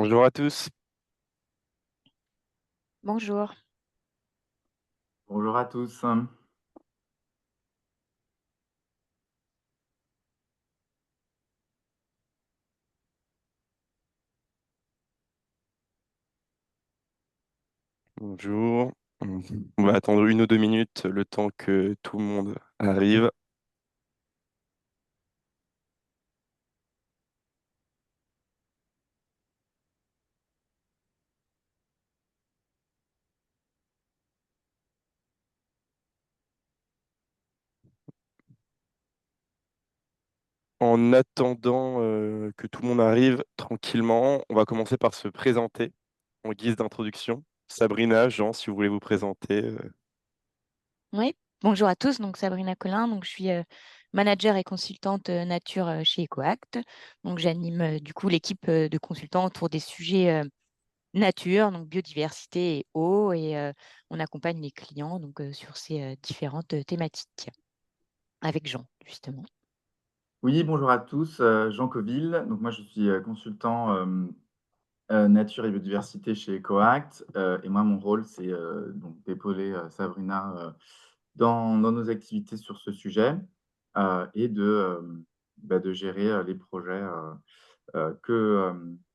Bonjour à tous. Bonjour. Bonjour à tous. Bonjour. On va attendre 1 ou 2 minutes le temps que tout le monde arrive. En attendant que tout le monde arrive tranquillement, on va commencer par se présenter en guise d'introduction. Sabrina, Jean, si vous voulez vous présenter. Oui, bonjour à tous. Donc Sabrina Collin, donc je suis manager et consultante nature chez EcoAct. Donc j'anime du coup l'équipe de consultants autour des sujets nature, donc biodiversité et eau, et on accompagne les clients donc sur ces différentes thématiques avec Jean justement. Oui, bonjour à tous, Jean Coville. Donc moi, je suis, consultant, nature et biodiversité chez EcoAct, et moi, mon rôle, c'est, donc d'épauler, Sabrina, dans nos activités sur ce sujet, et de gérer, les projets, que,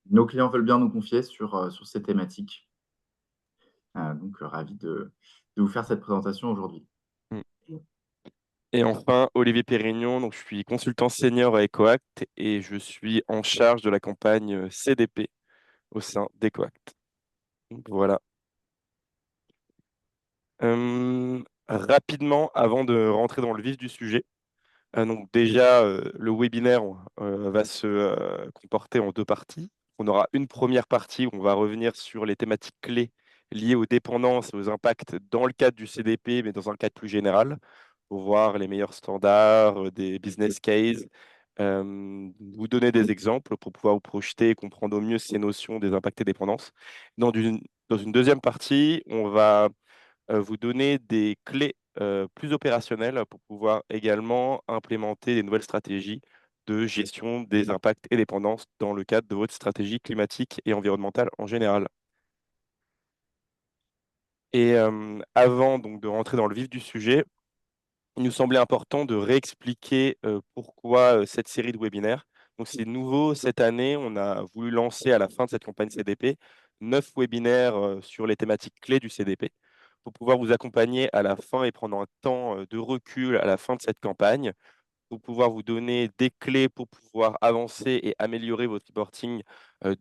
nos clients veulent bien nous confier sur ces thématiques. Donc, ravi de vous faire cette présentation aujourd'hui. Mm. Et enfin, Olivier Pérignon, donc je suis consultant senior à EcoAct et je suis en charge de la campagne CDP au sein d'EcoAct. Donc, voilà. Rapidement, avant de rentrer dans le vif du sujet, donc déjà, le webinaire va se comporter en 2 parties. On aura une première partie où on va revenir sur les thématiques clés liées aux dépendances et aux impacts dans le cadre du CDP, mais dans un cadre plus général, pour voir les meilleurs standards, des business cases, vous donner des exemples pour pouvoir vous projeter et comprendre au mieux ces notions des impacts et dépendances. Dans une deuxième partie, on va vous donner des clés plus opérationnelles pour pouvoir également implémenter des nouvelles stratégies de gestion des impacts et dépendances dans le cadre de votre stratégie climatique et environnementale en général. Et avant donc de rentrer dans le vif du sujet, il nous semblait important de réexpliquer pourquoi cette série de webinaires. Donc, c'est nouveau cette année. On a voulu lancer à la fin de cette campagne CDP 9 webinaires sur les thématiques clés du CDP pour pouvoir vous accompagner à la fin et prendre un temps de recul à la fin de cette campagne pour pouvoir vous donner des clés pour pouvoir avancer et améliorer votre reporting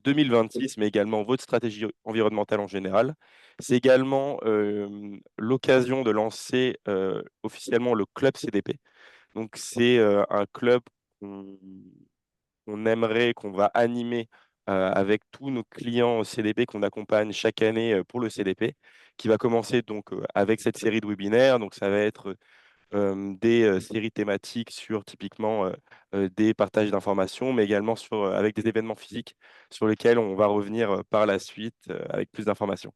2026, mais également votre stratégie environnementale en général. C'est également l'occasion de lancer officiellement le club CDP. Donc, c'est un club qu'on qu'on aimerait, qu'on va animer avec tous nos clients CDP qu'on accompagne chaque année pour le CDP, qui va commencer donc avec cette série de webinaires. Donc, ça va être des séries thématiques sur typiquement des partages d'informations, mais également avec des événements physiques sur lesquels on va revenir par la suite avec plus d'informations.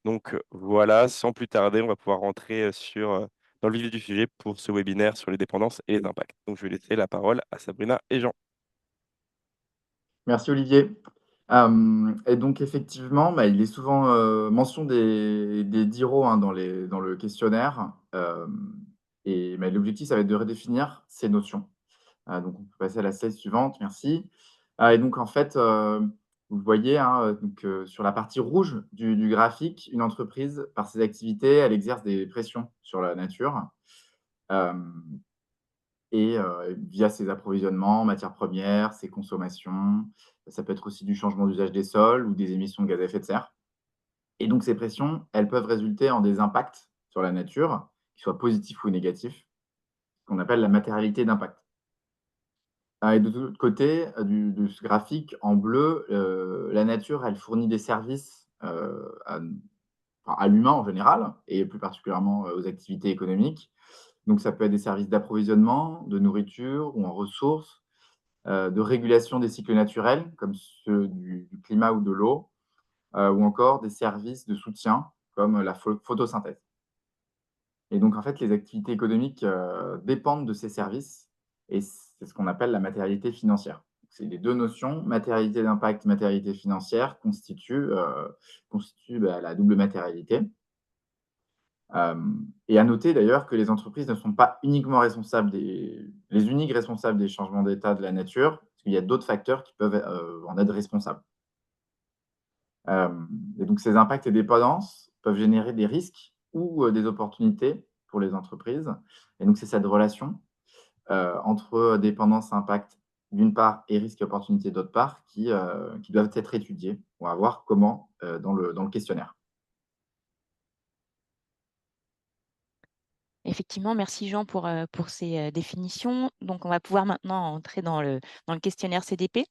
Donc voilà, sans plus tarder, on va pouvoir rentrer dans le vif du sujet pour ce webinaire sur les dépendances et les impacts. Donc je vais laisser la parole à Sabrina et Jean. Merci Olivier. Et donc effectivement, bah, il est souvent, mention des DIRO, hein, dans le questionnaire, et bah, l'objectif, ça va être de redéfinir ces notions. Donc on peut passer à la slide suivante, merci. Et donc en fait, vous voyez, hein, sur la partie rouge du graphique, une entreprise, par ses activités, elle exerce des pressions sur la nature, hem et via ses approvisionnements, matières premières, ses consommations. Ça peut être aussi du changement d'usage des sols ou des émissions de gaz à effet de serre. Et donc ces pressions, elles peuvent résulter en des impacts sur la nature, qu'ils soient positifs ou négatifs, ce qu'on appelle la matérialité d'impact. Et de l'autre côté, de ce graphique en bleu, la nature, elle fournit des services, à l'humain en général et plus particulièrement, aux activités économiques. Donc ça peut être des services d'approvisionnement, de nourriture ou en ressources, de régulation des cycles naturels comme ceux du climat ou de l'eau, ou encore des services de soutien comme la photosynthèse. Et donc en fait, les activités économiques, dépendent de ces services et c'est ce qu'on appelle la matérialité financière. C'est les 2 notions, matérialité d'impact, matérialité financière, constituent, la double matérialité. Et à noter d'ailleurs que les entreprises ne sont pas uniquement responsables les uniques responsables des changements d'état de la nature, parce qu'il y a d'autres facteurs qui peuvent, en être responsables. Et donc ces impacts et dépendances peuvent générer des risques ou, des opportunités pour les entreprises. Et donc c'est cette relation, entre dépendance, impact d'une part et risque et opportunité d'autre part qui doivent être étudiées. On va voir comment, dans le questionnaire. Effectivement, merci Jean pour ces, définitions. Donc on va pouvoir maintenant entrer dans le questionnaire CDP.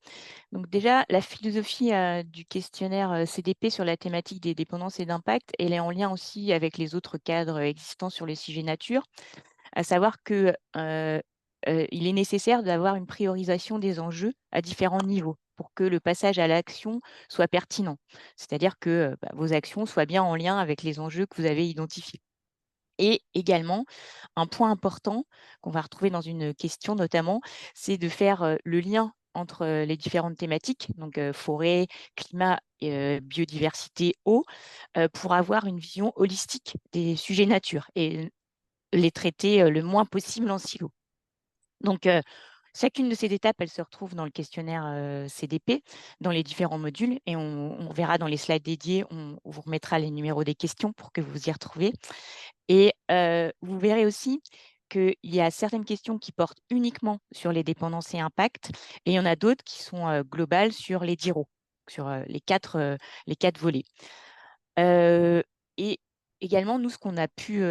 Donc déjà, la philosophie, du questionnaire, CDP sur la thématique des dépendances et d'impact, elle est en lien aussi avec les autres cadres existants sur les sujets nature. À savoir que, il est nécessaire d'avoir une priorisation des enjeux à différents niveaux pour que le passage à l'action soit pertinent. C'est-à-dire que, vos actions soient bien en lien avec les enjeux que vous avez identifiés. Et également, un point important qu'on va retrouver dans une question notamment, c'est de faire, le lien entre, les différentes thématiques, donc forêt, climat et biodiversité, eau, pour avoir une vision holistique des sujets nature et les traiter, le moins possible en silo. Donc chacune de ces étapes, elle se retrouve dans le questionnaire, CDP, dans les différents modules et on verra dans les slides dédiés, on vous remettra les numéros des questions pour que vous vous y retrouviez. Et vous verrez aussi qu'il y a certaines questions qui portent uniquement sur les dépendances et impacts et il y en a d'autres qui sont, globales sur les DIRO, sur, les 4 volets. Et également, nous, ce qu'on a pu,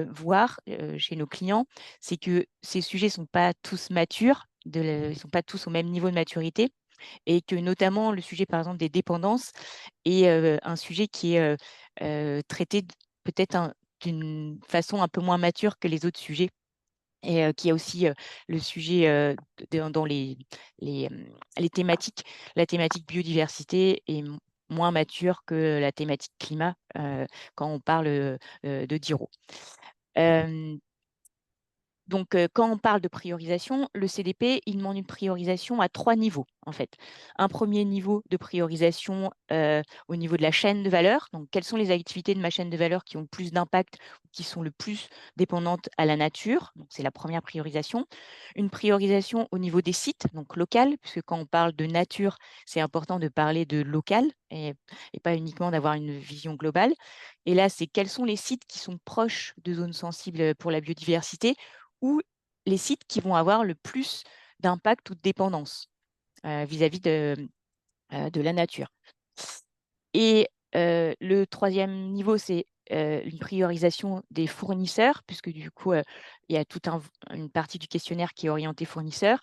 voir, chez nos clients, c'est que ces sujets sont pas tous matures, ils sont pas tous au même niveau de maturité et que notamment le sujet, par exemple, des dépendances est, un sujet qui est, traité peut-être d'une façon un peu moins mature que les autres sujets et qu'il y a aussi, le sujet, dans les thématiques. La thématique biodiversité est moins mature que la thématique climat, quand on parle, de DIRO. Donc, quand on parle de priorisation, le CDP, il demande une priorisation à 3 niveaux, en fait. Un premier niveau de priorisation, au niveau de la chaîne de valeur. Donc, quelles sont les activités de ma chaîne de valeur qui ont le plus d'impact ou qui sont le plus dépendantes à la nature? Donc, c'est la première priorisation. Une priorisation au niveau des sites, donc local, puisque quand on parle de nature, c'est important de parler de local et pas uniquement d'avoir une vision globale. Et là, c'est quels sont les sites qui sont proches de zones sensibles, pour la biodiversité ou les sites qui vont avoir le plus d'impact ou de dépendance, vis-à-vis de la nature. Et le troisième niveau, c'est, une priorisation des fournisseurs, puisque du coup, il y a toute une partie du questionnaire qui est orientée fournisseurs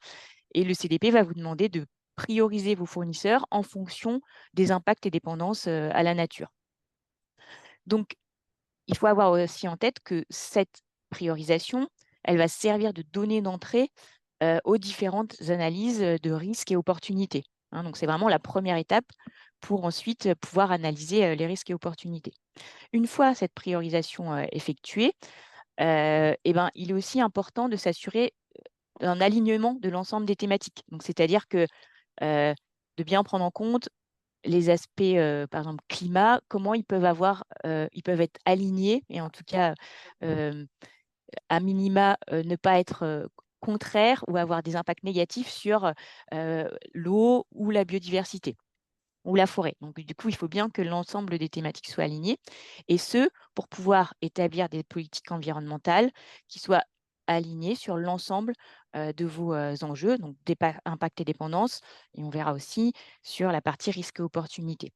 et le CDP va vous demander de prioriser vos fournisseurs en fonction des impacts et dépendances, à la nature. Donc il faut avoir aussi en tête que cette priorisation, elle va servir de donnée d'entrée, aux différentes analyses, de risques et opportunités, hein. Donc c'est vraiment la première étape pour ensuite, pouvoir analyser, les risques et opportunités. Une fois cette priorisation, effectuée, et ben, il est aussi important de s'assurer, d'un alignement de l'ensemble des thématiques. Donc c'est-à-dire que, de bien prendre en compte les aspects, par exemple climat, comment ils peuvent être alignés et en tout cas, hem, à minima, ne pas être, contraires ou avoir des impacts négatifs sur, l'eau ou la biodiversité ou la forêt. Donc du coup, il faut bien que l'ensemble des thématiques soient alignées et ce, pour pouvoir établir des politiques environnementales qui soient alignées sur l'ensemble, de vos, enjeux, donc impact et dépendance et on verra aussi sur la partie risque et opportunité.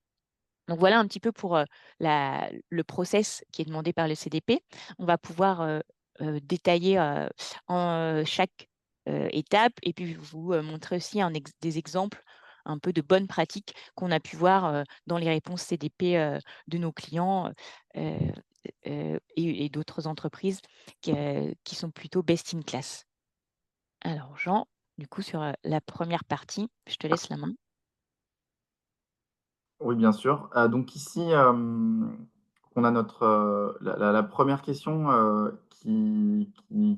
Donc voilà un petit peu pour, le process qui est demandé par le CDP. On va pouvoir, détailler, chaque, étape et puis vous, montrer aussi des exemples un peu de bonnes pratiques qu'on a pu voir, dans les réponses CDP, de nos clients, heu et d'autres entreprises qui sont plutôt best in class. Alors Jean, du coup sur, la première partie, je te laisse la main. Oui, bien sûr. Donc ici, on a notre, la 1re question, qui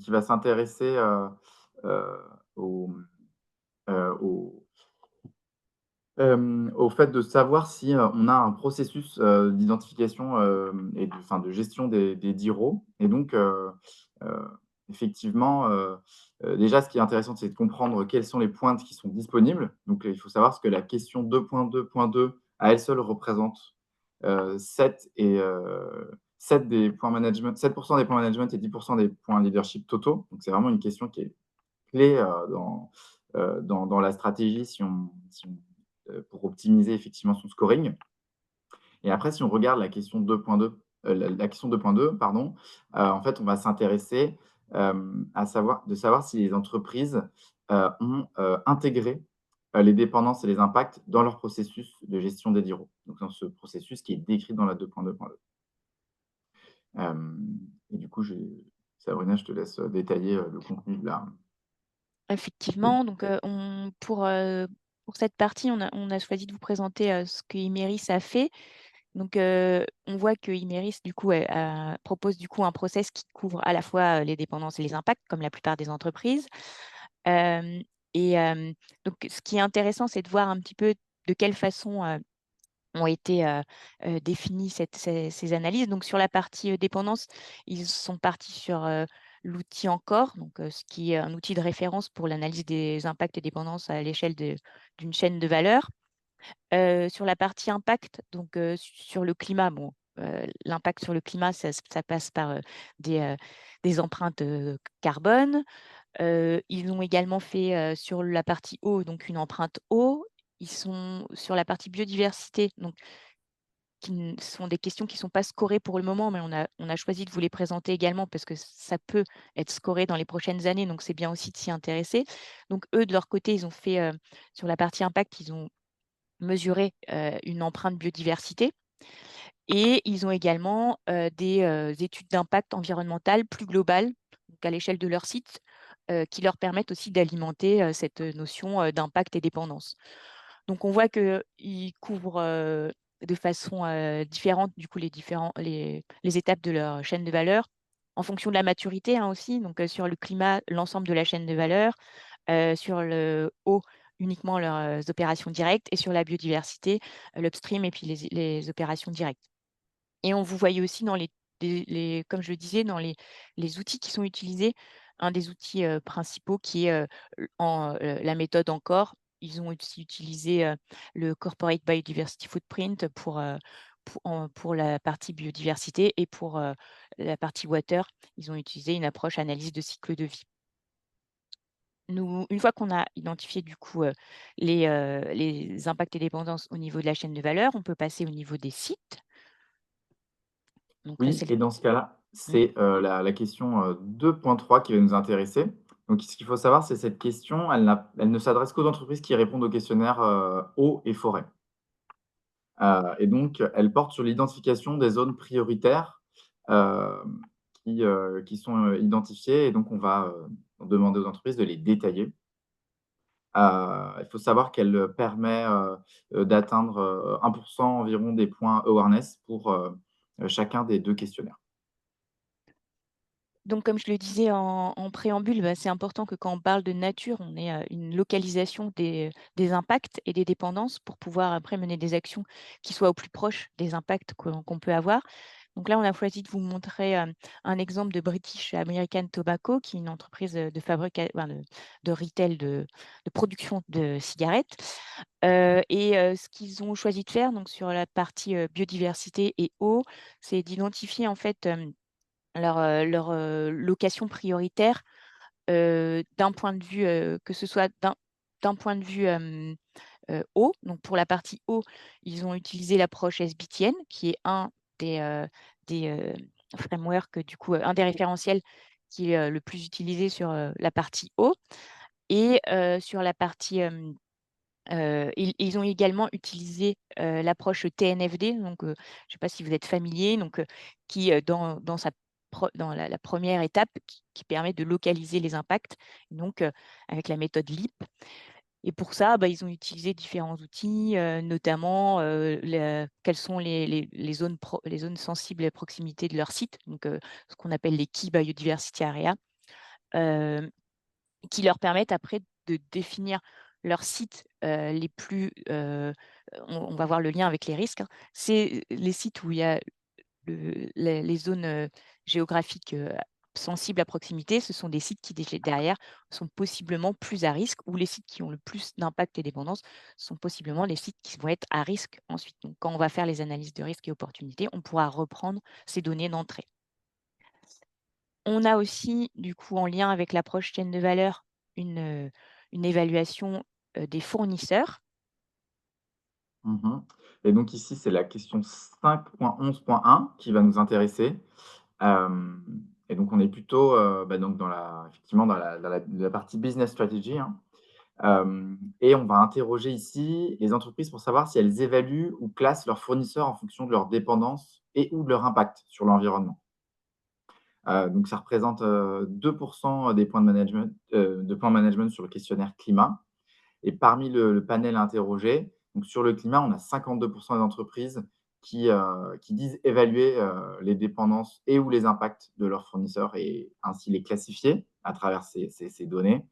va s'intéresser, heu, au, au Au fait de savoir si, on a un processus, d'identification, et de gestion des DIRO et donc heu, effectivement, déjà ce qui est intéressant, c'est de comprendre quelles sont les pointes qui sont disponibles. Donc, il faut savoir ce que la question 2.2.2 à elle seule représente, 7 des points management 7 des points management et 10 des points leadership totaux. Donc c'est vraiment une question qui est clé, dans la stratégie pour optimiser effectivement son scoring et après si on regarde la question 2.2, la question 2.2 pardon, en fait, on va s'intéresser, à savoir si les entreprises, ont, intégré, les dépendances et les impacts dans leur processus de gestion des DIRO. Donc dans ce processus qui est décrit dans la 2.2.2. Et du coup, Sabrina, je te laisse, détailler, le contenu de la Effectivement, donc pour cette partie, on a choisi de vous présenter ce que Imeris a fait. Donc, on voit que Imeris, du coup, propose du coup un process qui couvre à la fois les dépendances et les impacts, comme la plupart des entreprises. Euh, donc, ce qui est intéressant, c'est de voir un petit peu de quelle façon ont été définies ces analyses. Donc, sur la partie dépendance, ils sont partis sur l'outil Encore, donc, ce qui est un outil de référence pour l'analyse des impacts et dépendances à l'échelle d'une chaîne de valeur. Sur la partie impact, donc sur le climat, bon, l'impact sur le climat, ça passe par des empreintes carbone. Ils ont également fait sur la partie eau, donc une empreinte eau. Ils sont sur la partie biodiversité, donc sont des questions qui ne sont pas scorées pour le moment, mais on a choisi de vous les présenter également parce que ça peut être scoré dans les prochaines années, donc c'est bien aussi de s'y intéresser. Donc eux, de leur côté, ils ont fait, sur la partie impact, ils ont mesuré une empreinte biodiversité et ils ont également des études d'impact environnemental plus globales, donc à l'échelle de leur site, qui leur permettent aussi d'alimenter cette notion d'impact et dépendance. Donc, on voit qu'ils couvrent de façon différente, du coup, les étapes de leur chaîne de valeur, en fonction de la maturité hein, aussi. Donc, sur le climat, l'ensemble de la chaîne de valeur, sur le eau, uniquement leurs opérations directes, et sur la biodiversité, l'upstream et puis les opérations directes. Et on vous voyait aussi dans comme je le disais, dans les outils qui sont utilisés, un des outils principaux qui est la méthode Encore. Ils ont aussi utilisé le Corporate Biodiversity Footprint pour la partie biodiversité et pour la partie water, ils ont utilisé une approche analyse de cycle de vie. Une fois qu'on a identifié du coup les impacts et dépendances au niveau de la chaîne de valeur, on peut passer au niveau des sites. Donc là, Oui, c'est et dans ce cas-là, Mmh. c'est, la question, 2.3 qui va nous intéresser. Donc ce qu'il faut savoir, c'est cette question, elle ne s'adresse qu'aux entreprises qui répondent au questionnaire, eau et forêt. Et donc elle porte sur l'identification des zones prioritaires, hem, qui sont, identifiées et donc on va, demander aux entreprises de les détailler. Il faut savoir qu'elle permet, d'atteindre, 1 environ des points awareness pour, chacun des 2 questionnaires. Donc comme je le disais en préambule, bah, c'est important que quand on parle de nature, on ait, une localisation des impacts et des dépendances pour pouvoir après mener des actions qui soient au plus proche des impacts qu'on peut avoir. Donc là, on a choisi de vous montrer, un exemple de British American Tobacco, qui est une entreprise, de retail de production de cigarettes. Ce qu'ils ont choisi de faire, donc sur la partie, biodiversité et eau, c'est d'identifier en fait, leur location prioritaire, d'un point de vue, que ce soit d'un point de vue, eau. Donc pour la partie eau, ils ont utilisé l'approche SBTN qui est un des frameworks, du coup, un des référentiels qui est, le plus utilisé sur, la partie eau et sur la partie, ils ont également utilisé, l'approche TNFD, donc je ne sais pas si vous êtes familier, donc qui, dans la 1re étape qui permet de localiser les impacts, donc avec la méthode LEAP. Et pour ça, bah, ils ont utilisé différents outils, notamment, quelles sont les zones sensibles à proximité de leur site, donc ce qu'on appelle les Key Biodiversity Area, qui leur permettent après de définir leur site les plus, on va voir le lien avec les risques, hein. C'est les sites où il y a les zones géographiques sensibles à proximité, ce sont des sites qui derrière sont possiblement plus à risque, ou les sites qui ont le plus d'impact et dépendance sont possiblement les sites qui vont être à risque ensuite. Donc, quand on va faire les analyses de risque et opportunités, on pourra reprendre ces données d'entrée. On a aussi, du coup, en lien avec l'approche chaîne de valeur, une évaluation des fournisseurs. Mmh. Et donc ici, c'est la question 5.11.1 qui va nous intéresser. Hem et donc on est plutôt, donc dans la effectivement dans la partie business strategy, hein. Et on va interroger ici les entreprises pour savoir si elles évaluent ou classent leurs fournisseurs en fonction de leur dépendance et ou de leur impact sur l'environnement. Donc ça représente, 2 des points de plan de management sur le questionnaire climat. Et parmi le panel interrogé, donc sur le climat, on a 52 des entreprises qui disent évaluer, les dépendances et ou les impacts de leurs fournisseurs et ainsi les classifier à travers ces données.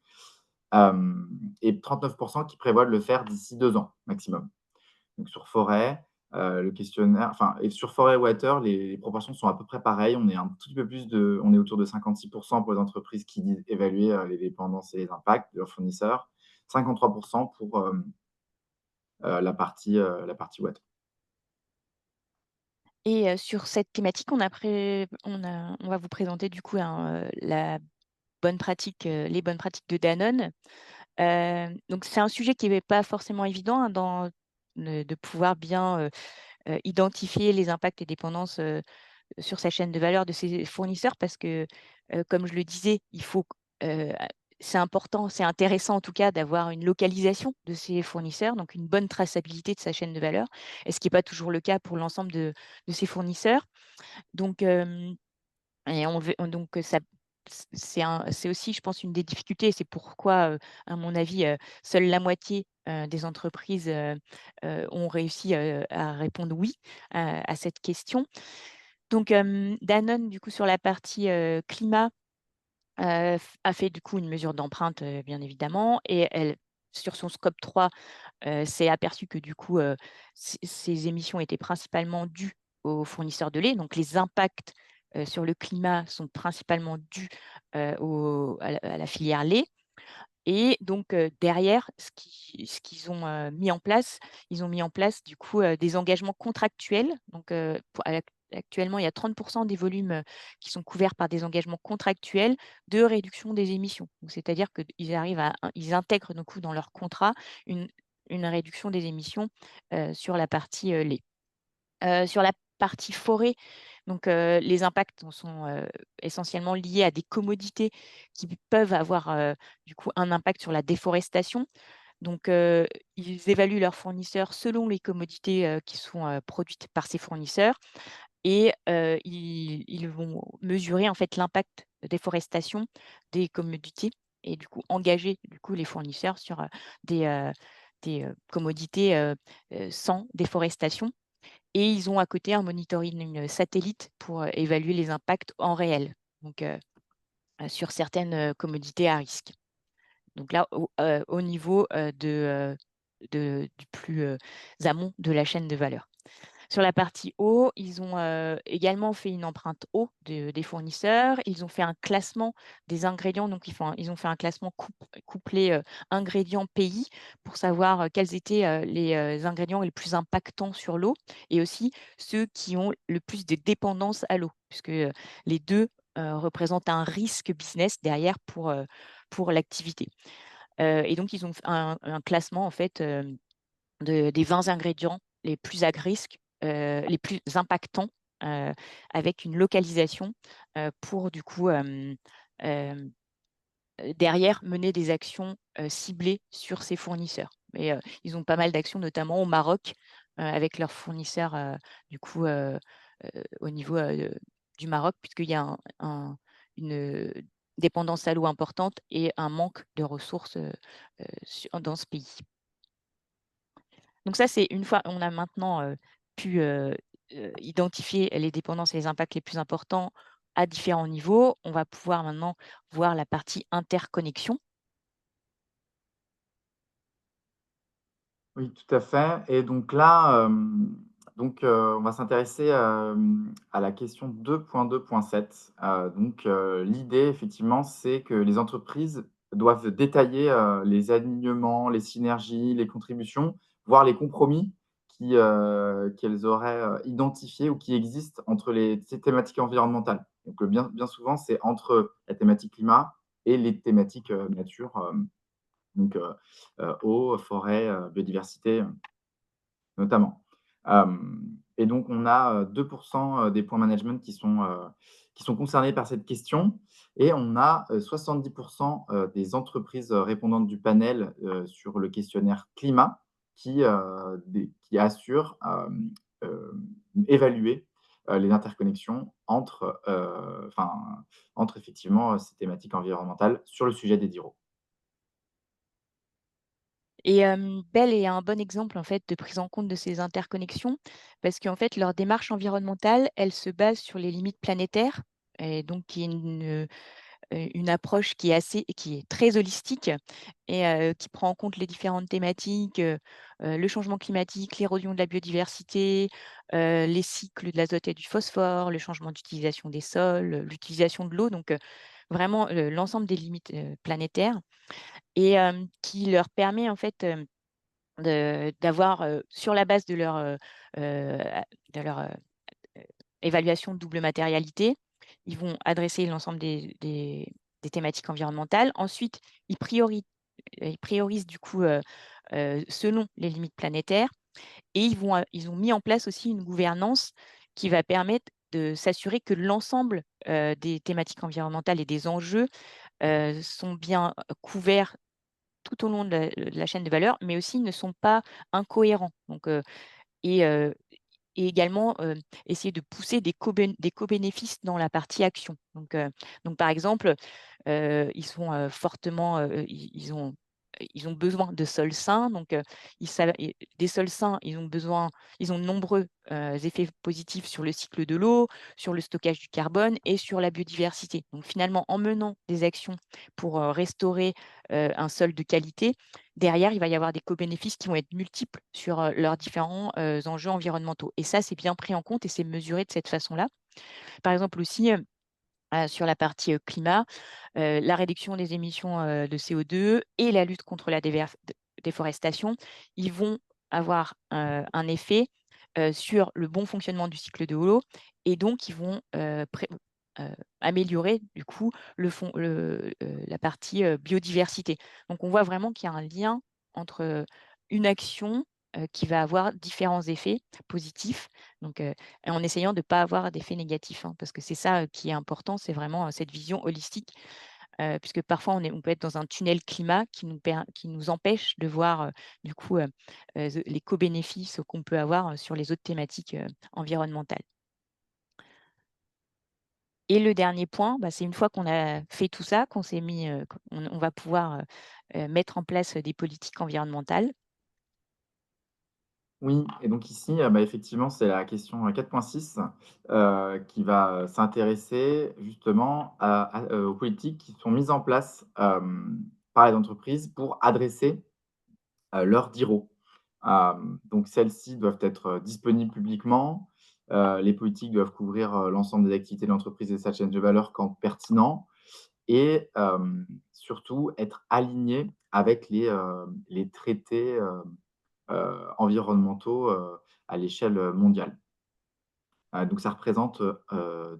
Hem Et 39 qui prévoient de le faire d'ici 2 ans maximum. Donc sur forêt, le questionnaire enfin et sur forêt et water, les proportions sont à peu près pareilles. On est autour de 56 pour les entreprises qui disent évaluer, les dépendances et les impacts de leurs fournisseurs. 53 pour, la partie water. Et sur cette thématique, on va vous présenter du coup la bonne pratique, les bonnes pratiques de Danone. Donc c'est un sujet qui n'est pas forcément évident, hein, de pouvoir bien, identifier les impacts et dépendances, sur sa chaîne de valeur de ses fournisseurs parce que, comme je le disais, il faut c'est important, c'est intéressant en tout cas d'avoir une localisation de ses fournisseurs, donc une bonne traçabilité de sa chaîne de valeur, et ce qui est pas toujours le cas pour l'ensemble de ses fournisseurs. Donc et on veut donc ça c'est aussi, je pense, une des difficultés. C'est pourquoi, à mon avis, seule la moitié, des entreprises, ont réussi, à répondre «oui» à cette question. Donc Danone, du coup, sur la partie, climat, a fait, du coup, une mesure d'empreinte, bien évidemment, et elle sur son scope 3, s'est aperçue que, du coup, ces émissions étaient principalement dues aux fournisseurs de lait. Donc les impacts, sur le climat sont principalement dus, à la filière lait. Et donc derrière, ce qu'ils ont, mis en place, ils ont mis en place du coup, des engagements contractuels. Donc actuellement, il y a 30 des volumes, qui sont couverts par des engagements contractuels de réduction des émissions. Donc c'est-à-dire qu'ils intègrent du coup dans leur contrat une réduction des émissions, sur la partie, lait. Sur la partie forêt, donc les impacts sont, essentiellement liés à des commodités qui peuvent avoir, du coup, un impact sur la déforestation. Donc ils évaluent leurs fournisseurs selon les commodités, qui sont, produites par ces fournisseurs, et ils vont mesurer, en fait, l'impact de déforestation des commodités, et du coup engager, du coup, les fournisseurs sur, des commodités, sans déforestation. Et ils ont à côté un monitoring satellite pour, évaluer les impacts en réel, donc sur certaines, commodités à risque. Donc là, au niveau, du plus, amont de la chaîne de valeur. Sur la partie eau, ils ont, également fait une empreinte eau des fournisseurs. Ils ont fait un classement des ingrédients, donc ils ont fait un classement couplé, ingrédients pays, pour savoir, quels étaient, les, ingrédients les plus impactants sur l'eau, et aussi ceux qui ont le plus de dépendance à l'eau, puisque, les 2 représentent un risque business derrière pour l'activité. Et donc ils ont fait un classement, en fait, des 20 ingrédients les plus à risque, les plus impactants, heu, avec une localisation, pour du coup, hem, derrière mener des actions, ciblées sur ces fournisseurs. Mais, ils ont pas mal d'actions, notamment au Maroc, avec leurs fournisseurs, du coup, au niveau, du Maroc, puisqu'il y a une dépendance à l'eau importante et un manque de ressources, dans ce pays. Donc ça, c'est une fois on a maintenant, pu, identifier les dépendances et les impacts les plus importants à différents niveaux, on va pouvoir maintenant voir la partie interconnexion. Oui, tout à fait et donc là, on va s'intéresser, à la question 2.2.7. L'idée effectivement, c'est que les entreprises doivent détailler, les alignements, les synergies, les contributions, voire les compromis qu'elles auraient, identifiés ou qui existent entre ces thématiques environnementales. Bien souvent, c'est entre la thématique climat et les thématiques, nature, donc heu eau, forêt, biodiversité, notamment. Et donc on a, 2 des points management qui sont concernés par cette question et on a, 70 des entreprises, répondantes du panel, sur le questionnaire climat qui assurent, évaluer, les interconnexions entre effectivement, ces thématiques environnementales sur le sujet des DIRO. Et Bell est un bon exemple, en fait, de prise en compte de ces interconnexions parce qu'en fait, leur démarche environnementale, elle se base sur les limites planétaires et donc qui est une approche qui est très holistique et qui prend en compte les différentes thématiques, le changement climatique, l'érosion de la biodiversité, les cycles de l'azote et du phosphore, le changement d'utilisation des sols, l'utilisation de l'eau, donc vraiment, l'ensemble des limites, planétaires et qui leur permet en fait, d'avoir, sur la base de leur, évaluation de double matérialité, ils vont adresser l'ensemble des thématiques environnementales. Ensuite, ils priori ils priorisent du coup, selon les limites planétaires et ils ont mis en place aussi une gouvernance qui va permettre de s'assurer que l'ensemble, des thématiques environnementales et des enjeux, sont bien, couverts tout au long de la chaîne de valeur, mais aussi ne sont pas incohérents. Et heu et également, essayer de pousser des co-bénéfices dans la partie action. Donc par exemple, ils sont, fortement, ils ont besoin de sols sains, ils savent et des sols sains, ils ont de nombreux, effets positifs sur le cycle de l'eau, sur le stockage du carbone et sur la biodiversité. Donc finalement, en menant des actions pour, restaurer, un sol de qualité, derrière, il va y avoir des co-bénéfices qui vont être multiples sur, leurs différents, enjeux environnementaux et ça, c'est bien pris en compte et c'est mesuré de cette façon-là. Par exemple aussi, sur la partie, climat, la réduction des émissions, de CO2 et la lutte contre la déforestation, ils vont avoir, un effet, sur le bon fonctionnement du cycle de l'eau et donc ils vont, heu, améliorer du coup la partie, biodiversité. Donc on voit vraiment qu'il y a un lien entre, une action, qui va avoir différents effets positifs, donc et en essayant de ne pas avoir d'effets négatifs, hein, parce que c'est ça, qui est important, c'est vraiment, cette vision holistique, puisque parfois on peut être dans un tunnel climat qui nous empêche de voir, du coup, les co-bénéfices qu'on peut avoir, sur les autres thématiques, environnementales. Et le dernier point, bah, c'est une fois qu'on a fait tout ça, qu'on s'est mis, qu'on on va pouvoir, mettre en place, des politiques environnementales. Oui et donc ici, effectivement, c'est la question, 4.6, qui va, s'intéresser justement aux politiques qui sont mises en place, par les entreprises pour adresser, leurs DIRO. Donc celles-ci doivent être, disponibles publiquement. Les politiques doivent couvrir, l'ensemble des activités de l'entreprise et sa chaîne de valeur quand pertinent et surtout être alignées avec les traités, environnementaux, à l'échelle, mondiale. Donc ça représente, 2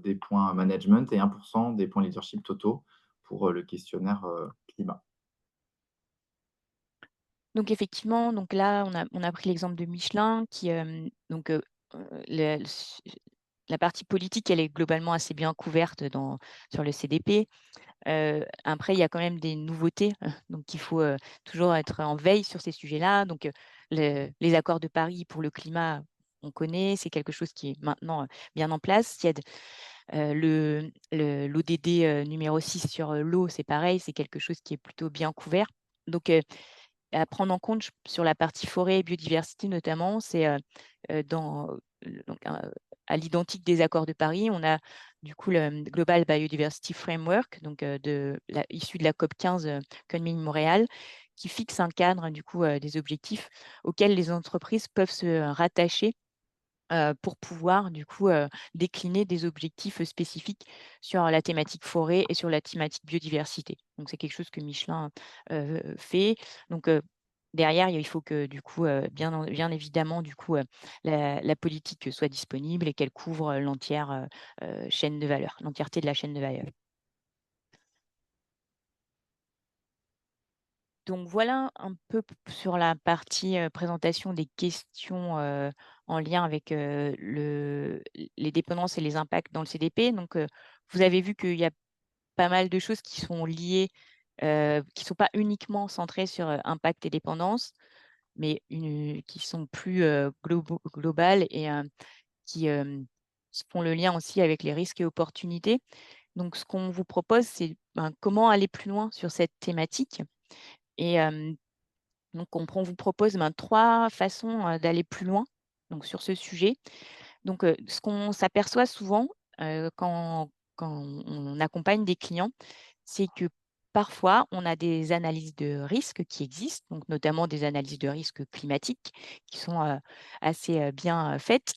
des points management et 1 des points leadership totaux pour, le questionnaire, climat. Donc effectivement, donc là, on a pris l'exemple de Michelin qui, le s la partie politique, elle est globalement assez bien couverte sur le CDP. Après, il y a quand même des nouveautés, donc il faut, toujours être en veille sur ces sujets-là. Les accords de Paris pour le climat, on connaît, c'est quelque chose qui est maintenant, bien en place. Il y a l'ODD, numéro 6 sur, l'eau, c'est pareil, c'est quelque chose qui est plutôt bien couvert. Donc à prendre en compte sur la partie forêt et biodiversité notamment, c'est, dans donc, à l'identique des accords de Paris, on a du coup le Global Biodiversity Framework, donc issu de la COP 15 Kunming-Montréal, qui fixe un cadre du coup des objectifs auxquels les entreprises peuvent se rattacher pour pouvoir du coup décliner des objectifs spécifiques sur la thématique forêt et sur la thématique biodiversité. Donc c'est quelque chose que Michelin fait. Donc derrière, il faut que du coup, bien évidemment, du coup, la politique soit disponible et qu'elle couvre l'entière chaîne de valeur, l'entièreté de la chaîne de valeur. Donc voilà un peu sur la partie présentation des questions en lien avec les dépendances et les impacts dans le CDP. Donc vous avez vu qu'il y a pas mal de choses qui sont liées, qui ne sont pas uniquement centrées sur impact et dépendance, mais qui sont plus globales et qui font le lien aussi avec les risques et opportunités. Donc ce qu'on vous propose, c'est comment aller plus loin sur cette thématique. Et donc, on vous propose 3 façons d'aller plus loin donc, sur ce sujet. Donc, ce qu'on s'aperçoit souvent quand on accompagne des clients, c'est que parfois, on a des analyses de risques qui existent, donc notamment des analyses de risques climatiques qui sont assez bien faites,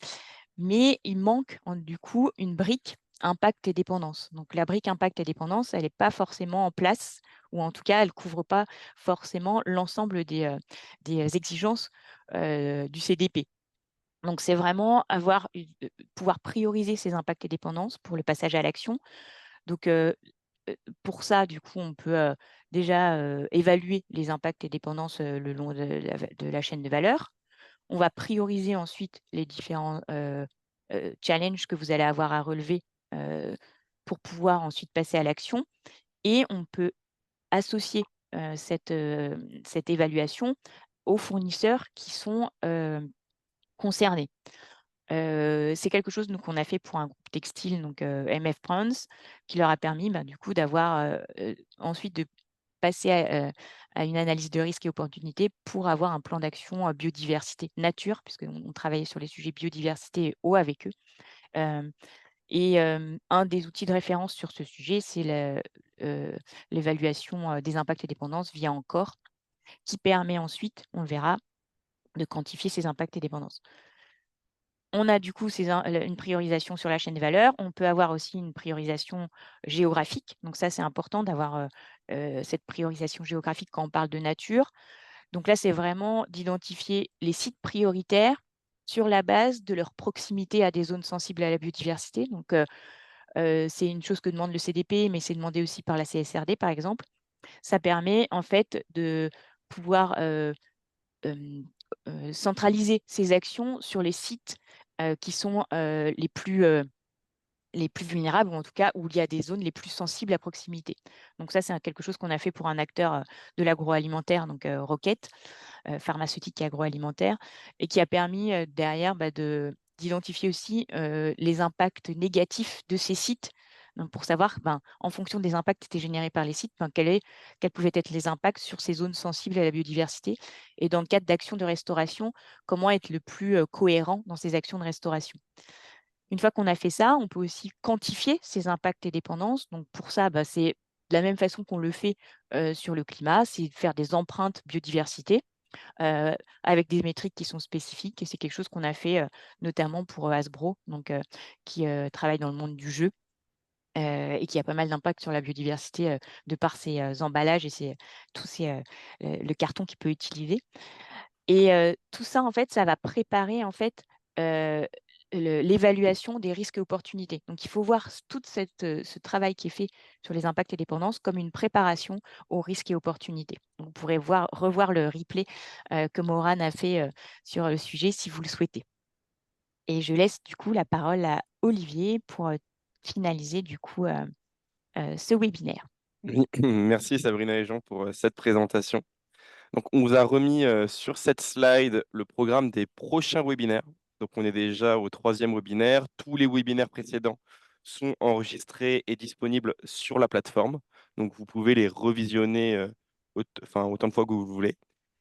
mais il manque du coup une brique impact et dépendance. Donc, la brique impact et dépendance, elle n'est pas forcément en place, ou en tout cas, elle ne couvre pas forcément l'ensemble des exigences du CDP. Donc, c'est vraiment pouvoir prioriser ces impacts et dépendances pour le passage à l'action. Donc, pour ça, du coup, on peut déjà évaluer les impacts et dépendances le long de la chaîne de valeur. On va prioriser ensuite les différents challenges que vous allez avoir à relever pour pouvoir ensuite passer à l'action. Et on peut associer cette évaluation aux fournisseurs qui sont concernés. C'est quelque chose nous qu'on a fait pour un groupe textile, donc MF Brands, qui leur a permis, du coup, d'avoir, ensuite de passer à une analyse de risques et opportunités pour avoir un plan d'action, biodiversité nature, puisqu'on travaillait sur les sujets biodiversité et eau avec eux. Un des outils de référence sur ce sujet, c'est l'évaluation, des impacts et dépendances via Encore, qui permet ensuite, on le verra, de quantifier ces impacts et dépendances. On a du coup une priorisation sur la chaîne de valeur. On peut avoir aussi une priorisation géographique. Donc ça, c'est important d'avoir cette priorisation géographique quand on parle de nature. Donc là, c'est vraiment d'identifier les sites prioritaires sur la base de leur proximité à des zones sensibles à la biodiversité. Donc, c'est une chose que demande le CDP, mais c'est demandé aussi par la CSRD, par exemple. Ça permet en fait de pouvoir centraliser ces actions sur les sites qui sont les plus vulnérables, ou en tout cas où il y a des zones les plus sensibles à proximité. Donc ça, c'est quelque chose qu'on a fait pour un acteur de l'agroalimentaire, donc Rocket, pharmaceutique et agroalimentaire, et qui a permis derrière d'identifier aussi les impacts négatifs de ces sites. Donc, pour savoir, en fonction des impacts qui étaient générés par les sites, quels pouvaient être les impacts sur ces zones sensibles à la biodiversité. Et dans le cadre d'actions de restauration, comment être le plus cohérent dans ces actions de restauration. Une fois qu'on a fait ça, on peut aussi quantifier ces impacts et dépendances. Donc, pour ça, c'est de la même façon qu'on le fait sur le climat, c'est faire des empreintes biodiversité avec des métriques qui sont spécifiques. Et c'est quelque chose qu'on a fait notamment pour Hasbro, donc, qui travaille dans le monde du jeu et qui a pas mal d'impact sur la biodiversité de par ses emballages et le carton qu'il peut utiliser. Et tout ça, en fait, ça va préparer en fait l'évaluation des risques et opportunités. Donc, il faut voir tout ce travail qui est fait sur les impacts et dépendances comme une préparation aux risques et opportunités. Donc, vous pourrez revoir le replay que Maurane a fait sur le sujet si vous le souhaitez. Et je laisse du coup la parole à Olivier pour finaliser du coup ce webinaire. Oui, merci Sabrina et Jean pour cette présentation. Donc, on vous a remis sur cette slide le programme des prochains webinaires. Donc, on est déjà au 3e webinaire. Tous les webinaires précédents sont enregistrés et disponibles sur la plateforme. Donc, vous pouvez les revisionner autant de fois que vous voulez.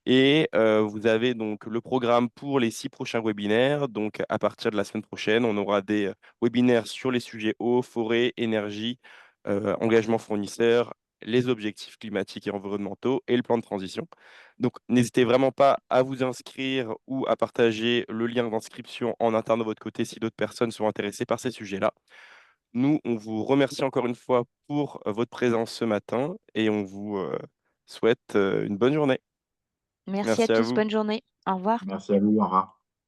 Et vous avez donc le programme pour les 6 prochains webinaires. Donc, à partir de la semaine prochaine, on aura des webinaires sur les sujets eau, forêt, énergie, engagement fournisseur, les objectifs climatiques et environnementaux et le plan de transition. Donc, n'hésitez vraiment pas à vous inscrire ou à partager le lien d'inscription en interne de votre côté si d'autres personnes sont intéressées par ces sujets-là. Nous, on vous remercie encore une fois pour votre présence ce matin et on vous souhaite une bonne journée. Merci à Merci à tous, vous. bonne journée. Au revoir. Merci à vous, au revoir.